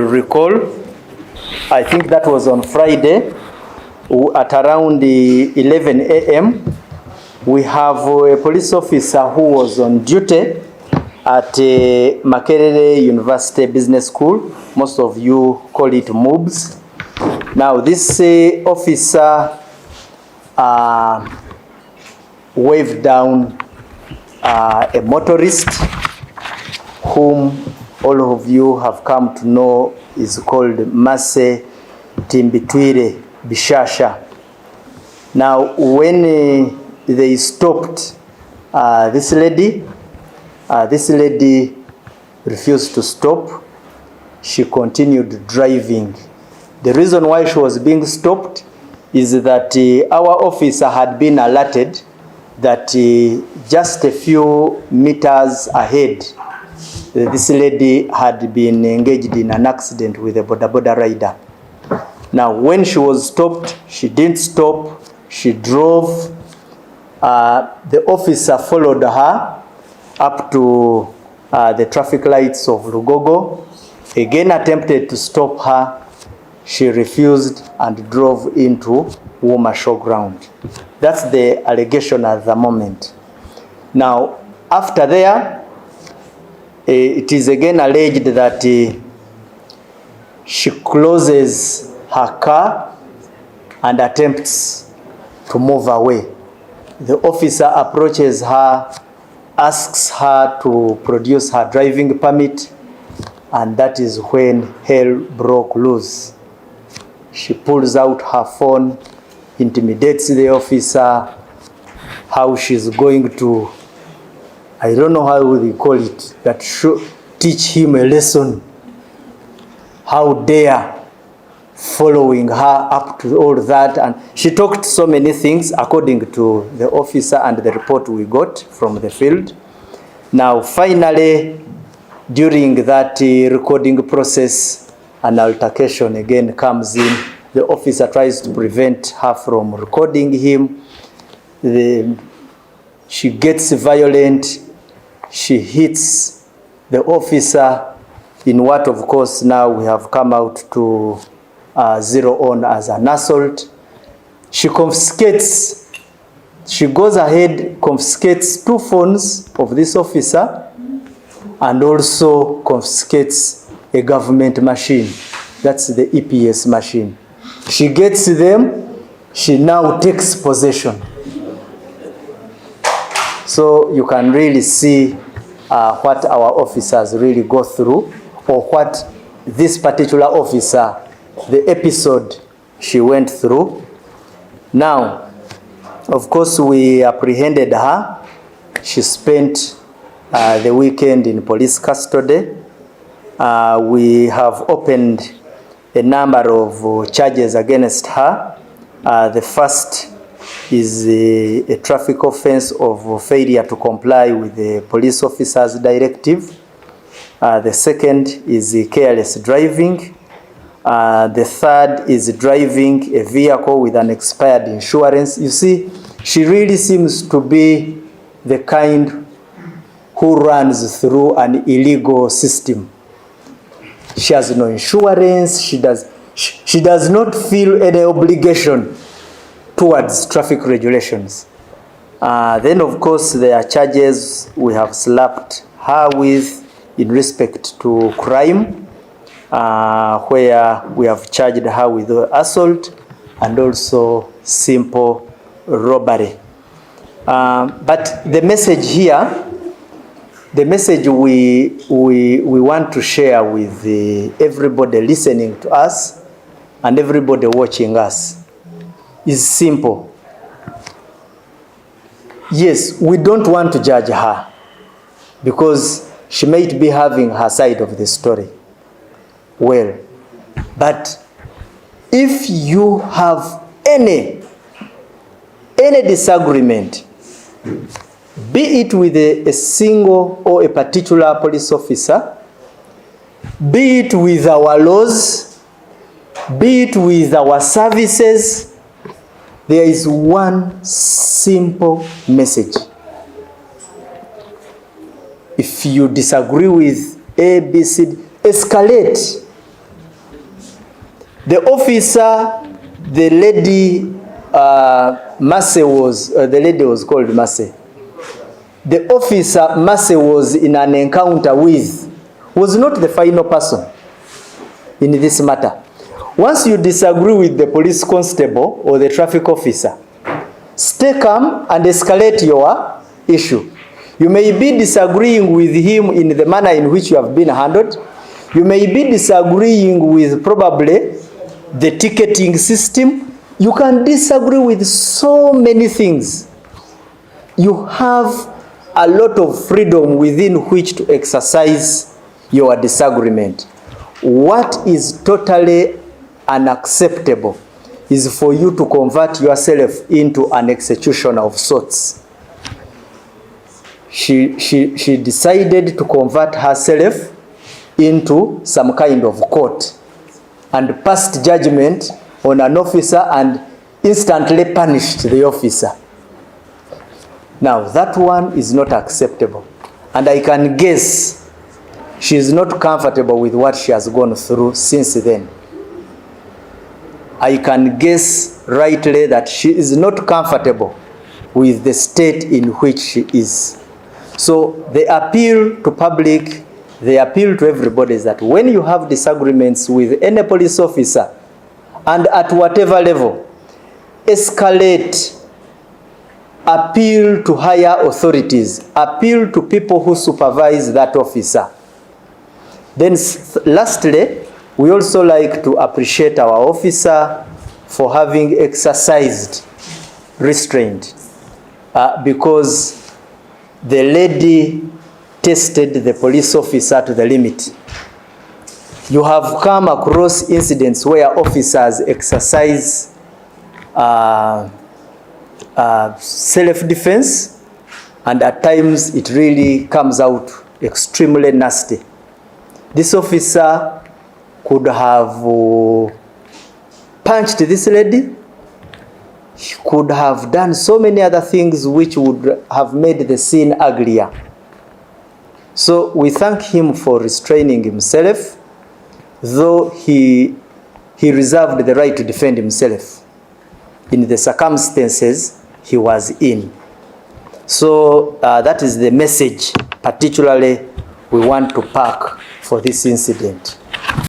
Recall, I think that was on Friday at around 11 a.m. We have a police officer who was on duty at Makerere University Business School. Most of you call it MUBS. Now this officer waved down a motorist whom all of you have come to know is called Mase Timbitwire Bishasha. Now when they stopped this lady refused to stop. She continued driving. The reason why she was being stopped is that our officer had been alerted that just a few meters ahead, this lady had been engaged in an accident with a boda rider. Now, when she was stopped, she didn't stop. She drove. The officer followed her up to the traffic lights of Lugogo. Again attempted to stop her. She refused and drove into Wuma Showground. That's the allegation at the moment. Now, after there, it is again alleged that she closes her car and attempts to move away. The officer approaches her, asks her to produce her driving permit, and that is when hell broke loose. She pulls out her phone, intimidates the officer, how she's going to, I don't know how they call it, that should teach him a lesson. How dare, following her up to all that. And she talked so many things according to the officer and the report we got from the field. Now, finally, during that recording process, an altercation again comes in. The officer tries to prevent her from recording him. She gets violent. She hits the officer in what, of course, now we have come out to zero on as an assault. She confiscates, she goes ahead, confiscates 2 phones of this officer and also confiscates a government machine. That's the EPS machine. She gets them, she now takes possession. So you can really see what our officers really go through, or what this particular officer, the episode she went through. Now, of course, we apprehended her. She spent the weekend in police custody. We have opened a number of charges against her. The first is a traffic offense of failure to comply with the police officer's directive. The second is careless driving. The third is driving a vehicle with an expired insurance. You see, she really seems to be the kind who runs through an illegal system. She has no insurance. She does not feel any obligation towards traffic regulations. Then, of course, there are charges we have slapped her with in respect to crime, where we have charged her with assault and also simple robbery. But the message here, the message we want to share with everybody listening to us and everybody watching us is simple. Yes, we don't want to judge her because she might be having her side of the story. Well, but if you have any disagreement, be it with a single or a particular police officer, be it with our laws, be it with our services, there is one simple message. If you disagree with A, B, C, escalate The officer, the lady Massey the lady was called Massey. The officer Massey was in an encounter with was not the final person in this matter. Once you disagree with the police constable or the traffic officer, stay calm and escalate your issue. You may be disagreeing with him in the manner in which you have been handled. You may be disagreeing with probably the ticketing system. You can disagree with so many things. You have a lot of freedom within which to exercise your disagreement. What is totally unacceptable is for you to convert yourself into an executioner of sorts. She decided to convert herself into some kind of court and passed judgment on an officer and instantly punished the officer. Now that one is not acceptable, and I can guess she is not comfortable with what she has gone through since then. I can guess rightly that she is not comfortable with the state in which she is. So the appeal to public, the appeal to everybody is that when you have disagreements with any police officer, and at whatever level, escalate, appeal to higher authorities, appeal to people who supervise that officer. Then lastly, we also like to appreciate our officer for having exercised restraint because the lady tested the police officer to the limit. You have come across incidents where officers exercise self-defense, and at times it really comes out extremely nasty. This officer could have punched this lady. He could have done so many other things which would have made the scene uglier. So we thank him for restraining himself, though he reserved the right to defend himself in the circumstances he was in. So that is the message particularly we want to pack for this incident.